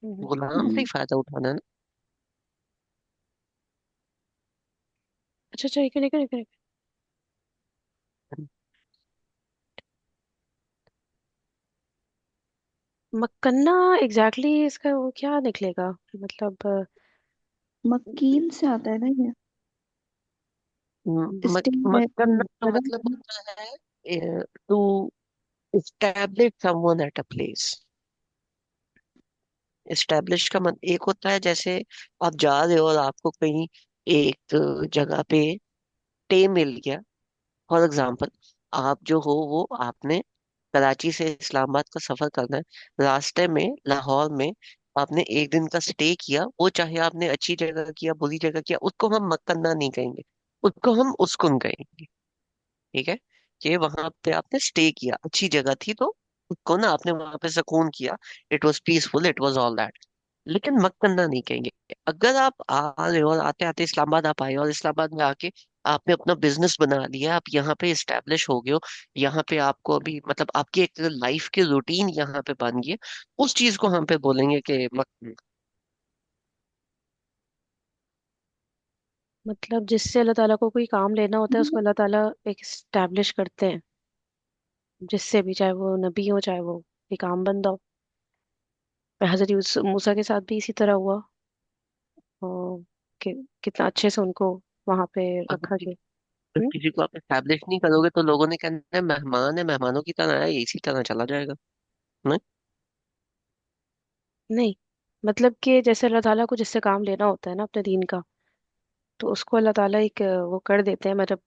हम्म, गुलाम से हम्म। ही फायदा उठाना है अच्छा अच्छा, एक मिनट, एक मिनट। ना। मक्कन्ना एग्जैक्टली exactly इसका वो क्या निकलेगा मतलब मकीन से आता है ना ये। मक्कन्ना का मतलब मतलब होता है to establish someone at a place. Establish का मतलब एक होता है जैसे आप जा रहे हो और आपको कहीं एक जगह पे स्टे मिल गया। फॉर एग्जाम्पल, आप जो हो वो आपने कराची से इस्लामाबाद का सफर करना है, रास्ते में लाहौर में आपने एक दिन का स्टे किया, वो चाहे आपने अच्छी जगह किया बुरी जगह किया, उसको हम मक्कन्ना नहीं कहेंगे, उसको हम उस्कुन कहेंगे। ठीक है, कि वहां पे आपने स्टे किया, अच्छी जगह थी, तो उसको ना आपने वहां पे सुकून किया, it was peaceful, it was all that. लेकिन मक्कन्ना नहीं कहेंगे। अगर आप आ रहे हो और आते आते इस्लामाबाद आप आए, और इस्लामाबाद में आके आपने अपना बिजनेस बना लिया, आप यहाँ पे इस्टेब्लिश हो गए हो, यहाँ पे आपको अभी मतलब आपकी एक लाइफ की रूटीन यहाँ पे बन गई है, उस चीज को हम पे बोलेंगे कि मतलब जिससे अल्लाह ताला को कोई काम लेना होता है उसको अल्लाह ताला एक स्टैब्लिश करते हैं, जिससे भी, चाहे वो नबी हो चाहे वो एक आम बंदा हो। हजरत मूसा के साथ भी इसी तरह हुआ, और कि कितना अच्छे से उनको वहां पे अगर रखा गया। हम्म? किसी को आप एस्टेब्लिश नहीं करोगे तो लोगों ने कहना है मेहमान है, मेहमानों की तरह है, इसी तरह चला जाएगा। नहीं। नहीं, मतलब कि जैसे अल्लाह ताला को जिससे काम लेना होता है ना अपने दीन का, तो उसको अल्लाह ताला एक वो कर देते हैं, मतलब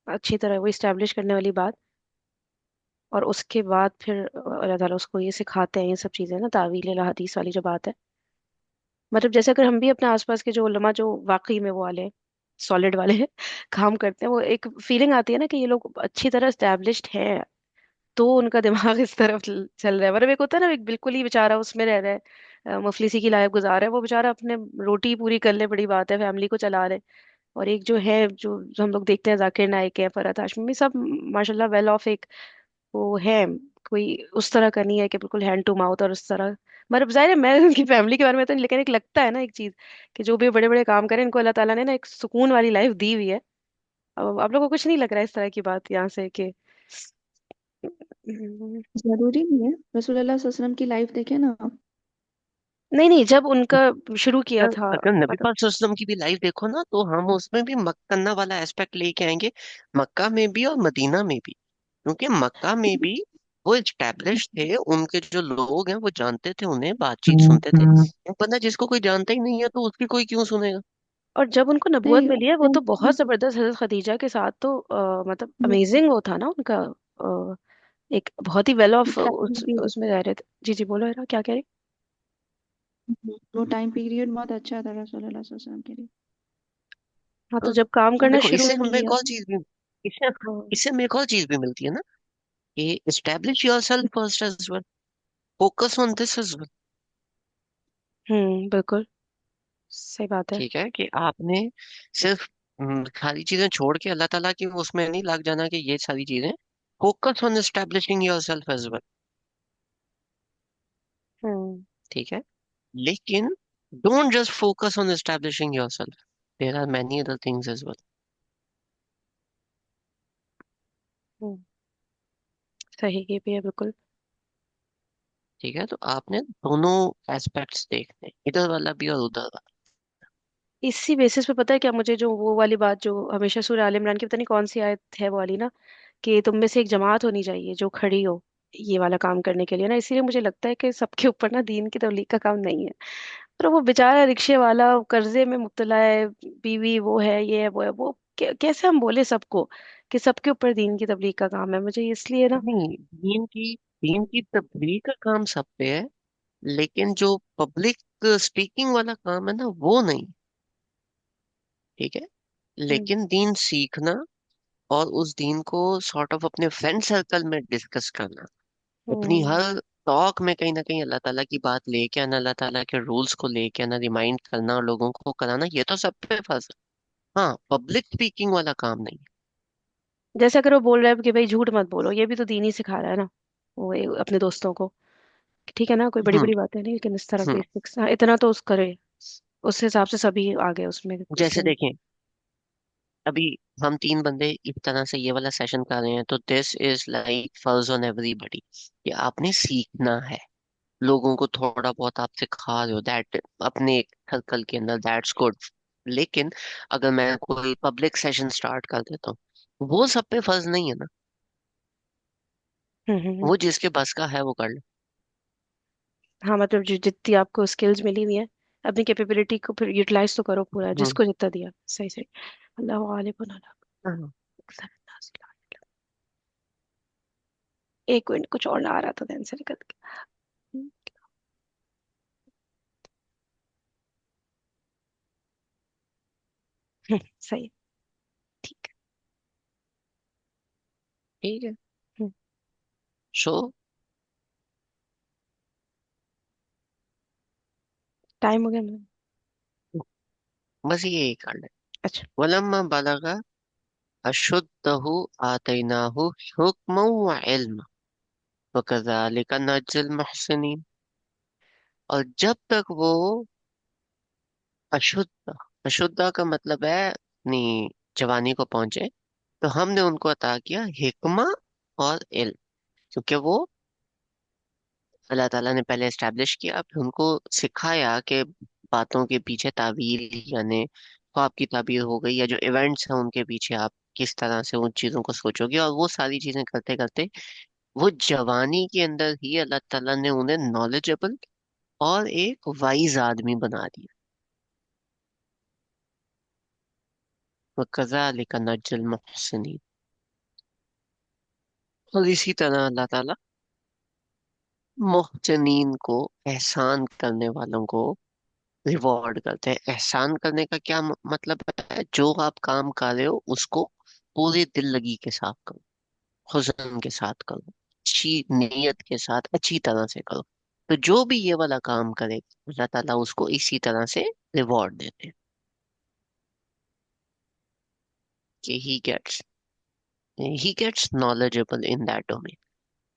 अच्छी तरह वो इस्टेब्लिश करने वाली बात। और उसके बाद फिर अल्लाह ताला उसको ये सिखाते हैं, ये सब चीजें ना, तावील अल हदीस वाली जो बात है। मतलब जैसे अगर हम भी अपने आसपास के जो उलमा जो वाकई में वो वाले सॉलिड वाले काम करते हैं, वो एक फीलिंग आती है ना कि ये लोग अच्छी तरह स्टैब्लिश्ड हैं, तो उनका दिमाग इस तरफ चल रहा है। मतलब एक होता है ना, एक बिल्कुल ही बेचारा उसमें रह रहा है, मुफलिसी की लाइफ गुजार रहा है, वो बेचारा अपने रोटी पूरी कर ले बड़ी बात है, फैमिली को चला रहे। और एक जो है, जो हम लोग देखते हैं, जाकिर नाइक है, फरहत हाशमी, सब माशाल्लाह वेल ऑफ, एक वो है, कोई उस तरह का नहीं है कि बिल्कुल हैंड टू माउथ और उस तरह। मतलब जाहिर है मैं उनकी फैमिली के बारे में तो नहीं, लेकिन एक लगता है ना एक चीज, कि जो भी बड़े बड़े काम करें इनको अल्लाह ताला ने ना एक सुकून वाली लाइफ दी हुई है। अब आप लोगों को कुछ नहीं लग रहा है इस तरह की बात यहाँ से कि जरूरी नहीं है, रसूलुल्लाह सल्लल्लाहु अलैहि वसल्लम की लाइफ देखे ना आप। नहीं नहीं, जब उनका शुरू किया अगर था, अगर नबी मतलब पाक सल्लल्लाहु अलैहि वसल्लम की भी लाइफ देखो ना, तो हम उसमें भी मक्कन्ना वाला एस्पेक्ट लेके आएंगे, मक्का में भी और मदीना में भी। क्योंकि मक्का में भी वो एस्टेब्लिश थे, उनके जो लोग हैं वो जानते थे उन्हें, बातचीत सुनते थे। वो बंदा जिसको कोई जानता ही नहीं है तो उसकी कोई क्यों सुनेगा। और जब उनको नबूवत नहीं, मिली है वो तो बहुत जबरदस्त, हजरत खदीजा के साथ तो मतलब अमेजिंग वो था ना उनका, अ, एक बहुत ही वेल ऑफ टाइम पीरियड, उसमें रह रहे थे। जी जी, बोलो यार, क्या कह रही? वो टाइम पीरियड बहुत अच्छा था रसूलुल्लाह सल्लल्लाहु अलैहि वसल्लम के लिए। हाँ, तो हाँ, जब काम और करना देखो शुरू इससे हमें एक किया। और चीज भी, इससे हाँ। इससे हमें एक और चीज भी मिलती है ना, कि establish yourself first as well, focus on this as well. बिल्कुल सही बात है। ठीक है, कि आपने सिर्फ सारी चीजें छोड़ के अल्लाह ताला की उसमें नहीं लग जाना कि ये सारी चीजें, focus on establishing yourself as well. Hmm. ठीक है, लेकिन don't just focus on establishing yourself, there are many other things as well. Hmm, सही, ये भी है बिल्कुल। ठीक है, तो आपने दोनों एस्पेक्ट्स देखने हैं, इधर वाला भी और उधर वाला। इसी बेसिस पे पता है क्या मुझे, जो वो वाली बात जो हमेशा सूरह आल इमरान की, पता नहीं कौन सी आयत है वो वाली ना, कि तुम में से एक जमात होनी चाहिए जो खड़ी हो ये वाला काम करने के लिए ना। इसीलिए मुझे लगता है कि सबके ऊपर ना दीन की तबलीग का काम नहीं है। पर वो बेचारा रिक्शे वाला कर्जे में मुब्तला है, बीवी वो है, ये है वो है, वो कैसे हम बोले सबको कि सबके ऊपर दीन की तबलीग का काम है? मुझे इसलिए ना। नहीं, दीन की तबलीग का काम सब पे है, लेकिन जो पब्लिक स्पीकिंग वाला काम है ना, वो नहीं। ठीक है, हम्म। लेकिन दीन सीखना और उस दीन को सॉर्ट ऑफ अपने फ्रेंड सर्कल में डिस्कस करना, अपनी हम्म। हर टॉक में कहीं ना कहीं अल्लाह ताला की बात लेके आना, अल्लाह ताला के रूल्स को लेके आना, रिमाइंड करना और लोगों को कराना, ये तो सब पे फर्ज है। हाँ, पब्लिक स्पीकिंग वाला काम नहीं। जैसे अगर वो बोल रहा है कि भाई झूठ मत बोलो, ये भी तो दीन ही सिखा रहा है ना, वो अपने दोस्तों को। ठीक है ना, कोई बड़ी हम्म। बड़ी बातें नहीं, लेकिन इस तरह हम्म। बेसिक्स इतना तो उस करे, उस हिसाब से सभी आ गए उसमें जैसे उसमें। देखें, अभी हम तीन बंदे इस तरह से ये वाला सेशन कर रहे हैं, तो दिस इज लाइक फर्ज ऑन एवरीबॉडी कि आपने सीखना है। लोगों को थोड़ा बहुत आप सिखा रहे हो, दैट अपने सर्कल के अंदर, दैट्स गुड। लेकिन अगर मैं कोई पब्लिक सेशन स्टार्ट कर देता हूँ, वो सब पे फर्ज नहीं है ना। हम्म। वो जिसके बस का है वो कर ले। हाँ मतलब जो जितनी आपको स्किल्स मिली हुई है, अपनी कैपेबिलिटी को फिर यूटिलाइज तो करो पूरा, हम्म। जिसको जितना दिया। सही सही। अल्लाह वालेकुम अल्लाह। हाँ। एक मिनट, कुछ और ना आ रहा था ध्यान से निकल गया। सही है, ठीक है। ठीक है। हम्म, सो टाइम हो गया मतलब। बस ये कर ले। अच्छा। वलम्मा बलगा अशुद्धहु आतैनाहु हुक्मन व इल्मा वकज़ालिका नज्जिल मुहसिनीन। और जब तक वो अशुद्ध, अशुद्ध का मतलब है अपनी जवानी को पहुंचे, तो हमने उनको अता किया हिकमा और इल्म। क्योंकि वो अल्लाह ताला ने पहले एस्टेब्लिश किया, फिर उनको सिखाया कि बातों के पीछे तावील, यानी ख्वाब की ताबीर हो गई, या जो इवेंट्स हैं उनके पीछे आप किस तरह से उन चीजों को सोचोगे, और वो सारी चीजें करते करते वो जवानी के अंदर ही अल्लाह ताला ने उन्हें नॉलेजेबल और एक वाइज आदमी बना दिया। वकज़ालिका नज्जिल मुहसिनीन। और इसी तरह अल्लाह ताला मुहसिनीन को, एहसान करने वालों को रिवॉर्ड करते हैं। एहसान करने का क्या मतलब है? जो आप काम कर रहे हो उसको पूरी दिल लगी के साथ करो, हुस्न के साथ करो, अच्छी नीयत के साथ अच्छी तरह से करो। तो जो भी ये वाला काम करे, अल्लाह ताला उसको इसी तरह से रिवॉर्ड देते हैं कि he gets knowledgeable in that domain.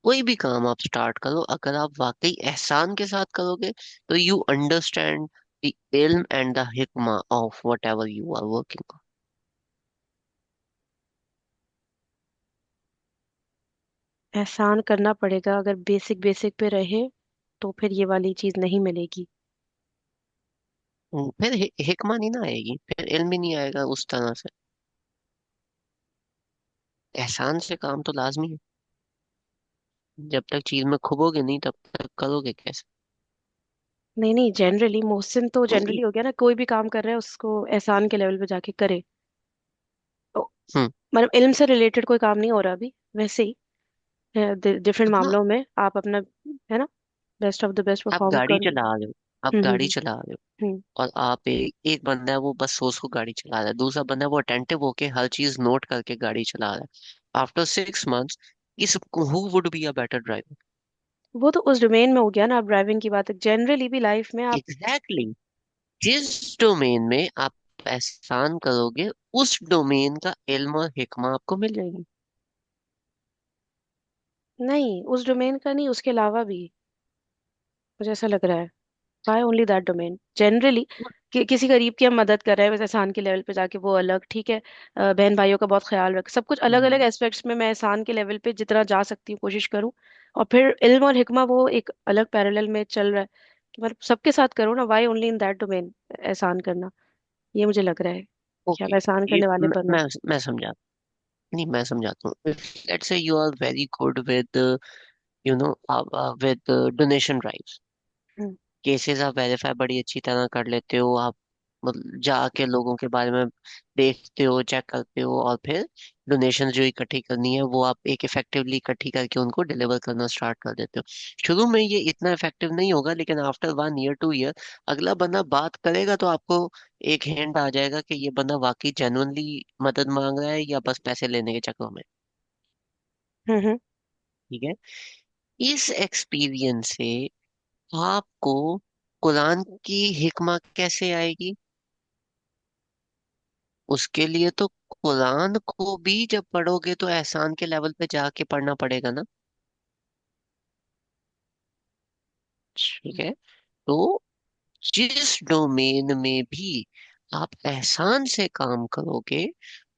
कोई भी काम आप स्टार्ट करो, अगर आप वाकई एहसान के साथ करोगे, तो यू अंडरस्टैंड द इल्म एंड द हिकमा of whatever you are working. एहसान करना पड़ेगा, अगर बेसिक बेसिक पे रहे तो फिर ये वाली चीज नहीं मिलेगी। फिर हिकमा नहीं ना आएगी, फिर इल्म भी नहीं आएगा उस तरह से। एहसान से काम तो लाजमी है। जब तक चीज में खुबोगे नहीं, तब तक करोगे कैसे? नहीं नहीं, जनरली मोहसिन तो तो जनरली हो गया ना, कोई भी काम कर रहा है उसको एहसान के लेवल पे जाके करे। तो हम्म। मतलब इल्म से रिलेटेड कोई काम नहीं हो रहा अभी, वैसे ही डिफरेंट हाँ, मामलों में आप अपना, है ना, बेस्ट ऑफ द बेस्ट आप परफॉर्म गाड़ी कर। चला रहे हो, आप हम्म। गाड़ी चला रहे हम्म। हो, और आप एक बंदा है वो बस सोच को गाड़ी चला रहा है, दूसरा बंदा है वो अटेंटिव होके हर चीज नोट करके गाड़ी चला रहा है। आफ्टर 6 मंथ्स, इस who would be a better driver? वो तो उस डोमेन में हो गया ना, आप ड्राइविंग की बात, जनरली भी लाइफ में आप। एग्जैक्टली, जिस डोमेन में आप एहसान करोगे उस डोमेन का इल्म और हिकमा आपको मिल जाएगी। नहीं, उस डोमेन का नहीं, उसके अलावा भी मुझे ऐसा लग रहा है। Why only that domain generally? कि किसी गरीब की हम मदद कर रहे हैं वैसे एहसान के लेवल पे जाके, वो अलग ठीक है। बहन भाइयों का बहुत ख्याल रख, सब कुछ अलग अलग हम्म। एस्पेक्ट्स में मैं एहसान के लेवल पे जितना जा सकती हूँ कोशिश करूँ। और फिर इल्म और हिकमा वो एक अलग पैरेलल में चल रहा है कि मतलब सबके साथ करो ना, why only in that domain एहसान करना। ये मुझे लग रहा है कि आप ओके। एहसान ये करने वाले बनो। मैं समझा। नहीं, मैं समझाता हूँ। Let's say you are very good with, you know, with donation drives. Hmm. Cases आप वेरीफाई बड़ी अच्छी तरह कर लेते हो आप। मतलब जाके लोगों के बारे में देखते हो, चेक करते हो, और फिर डोनेशन जो इकट्ठी करनी है वो आप एक इफेक्टिवली इकट्ठी करके उनको डिलीवर करना स्टार्ट कर देते हो। शुरू में ये इतना इफेक्टिव नहीं होगा, लेकिन आफ्टर 1 ईयर 2 ईयर अगला बंदा बात करेगा तो आपको एक हिंट आ जाएगा कि ये बंदा वाकई जेन्युइनली मदद मांग रहा है या बस पैसे लेने के चक्कर में। हम्म। ठीक है। इस एक्सपीरियंस से आपको कुरान की हिकमा कैसे आएगी? उसके लिए तो कुरान को भी जब पढ़ोगे तो एहसान के लेवल पे जाके पढ़ना पड़ेगा ना। ठीक है। तो जिस डोमेन में भी आप एहसान से काम करोगे,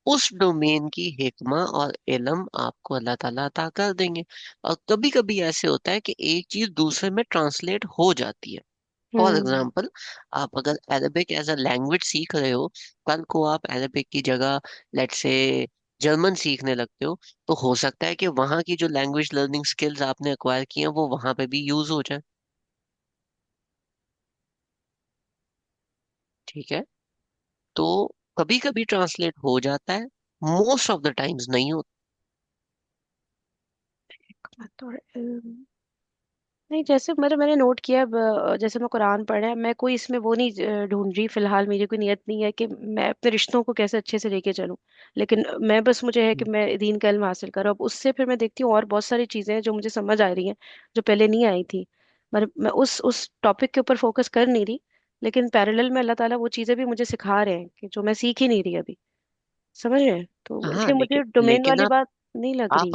उस डोमेन की हिकमा और इल्म आपको अल्लाह ताला अता कर देंगे। और कभी कभी ऐसे होता है कि एक चीज दूसरे में ट्रांसलेट हो जाती है। For hmm. एग्जाम्पल, आप अगर अरबिक एज अ लैंग्वेज सीख रहे हो, कल को आप अरबिक की जगह लेट्स से जर्मन सीखने लगते हो, तो हो सकता है कि वहाँ की जो लैंग्वेज लर्निंग स्किल्स आपने अक्वायर की हैं वो वहाँ पे भी यूज हो जाए। ठीक है। तो कभी कभी ट्रांसलेट हो जाता है, मोस्ट ऑफ द टाइम्स नहीं होता। तो नहीं, जैसे मैंने नोट किया अब, जैसे मैं कुरान पढ़ रहा है, मैं कोई इसमें वो नहीं ढूंढ रही फिलहाल, मेरी कोई नियत नहीं है कि मैं अपने रिश्तों को कैसे अच्छे से लेके चलूं। लेकिन मैं बस, मुझे है कि मैं दीन का इल्म हासिल करूं। अब उससे फिर मैं देखती हूँ और बहुत सारी चीजें हैं जो मुझे समझ आ रही हैं, जो पहले नहीं आई थी। मतलब मैं उस टॉपिक के ऊपर फोकस कर नहीं रही, लेकिन पैरेलल में अल्लाह ताला वो चीजें भी मुझे सिखा रहे हैं कि जो मैं सीख ही नहीं रही अभी। समझ रहे हैं? तो हाँ, इसलिए मुझे डोमेन लेकिन वाली बात नहीं लग आप रही।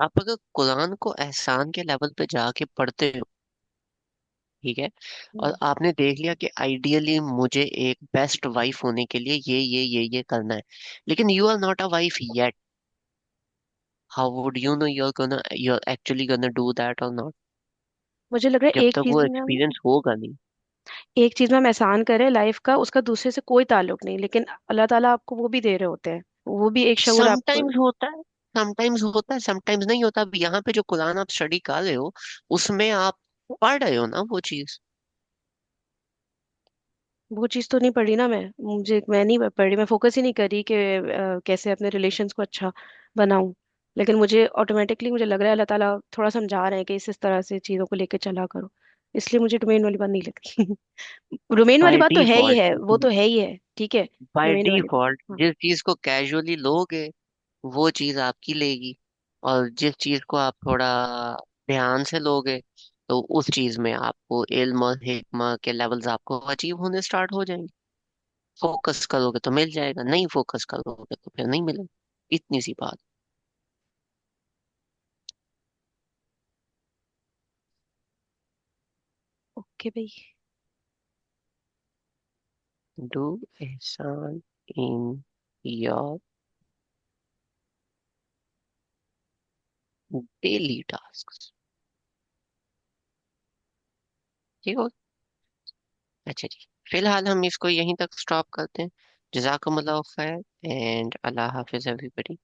अगर कुरान को एहसान के लेवल पे जाके पढ़ते हो, ठीक है, और हम्म। आपने देख लिया कि आइडियली मुझे एक बेस्ट वाइफ होने के लिए ये करना है, लेकिन you are not a wife yet, how would you know you're actually gonna do that or not? मुझे लग रहा है जब तक वो एक्सपीरियंस होगा नहीं। एक चीज में हम एहसान करें लाइफ का, उसका दूसरे से कोई ताल्लुक नहीं, लेकिन अल्लाह ताला आपको वो भी दे रहे होते हैं, वो भी एक शऊर आपको। समटाइम्स होता है, समटाइम्स होता है, समटाइम्स नहीं होता। अब यहाँ पे जो कुरान आप स्टडी कर रहे हो, उसमें आप पढ़ रहे हो ना वो चीज। वो चीज तो नहीं पढ़ी ना मैं नहीं पढ़ी, मैं फोकस ही नहीं करी कि कैसे अपने रिलेशंस को अच्छा बनाऊं। लेकिन मुझे ऑटोमेटिकली मुझे लग रहा है अल्लाह ताला थोड़ा समझा रहे हैं कि इस तरह से चीजों को लेके चला करो। इसलिए मुझे डोमेन वाली बात नहीं लगती। डोमेन वाली बाय बात तो है ही डिफॉल्ट, है, वो तो है ही है, ठीक है। बाय डोमेन वाली बात, डिफॉल्ट हाँ। जिस चीज को कैजुअली लोगे वो चीज आपकी लेगी, और जिस चीज को आप थोड़ा ध्यान से लोगे तो उस चीज में आपको इल्म और हिकमा के लेवल्स आपको अचीव होने स्टार्ट हो जाएंगे। फोकस करोगे तो मिल जाएगा, नहीं फोकस करोगे तो फिर नहीं मिलेगा। इतनी सी बात। ओके भाई। डू एहसान इन योर डेली टास्क। ठीक हो? अच्छा जी, फिलहाल हम इसको यहीं तक स्टॉप करते हैं। जज़ाकमुल्लाह खैर, एंड अल्लाह हाफिज एवरीबॉडी।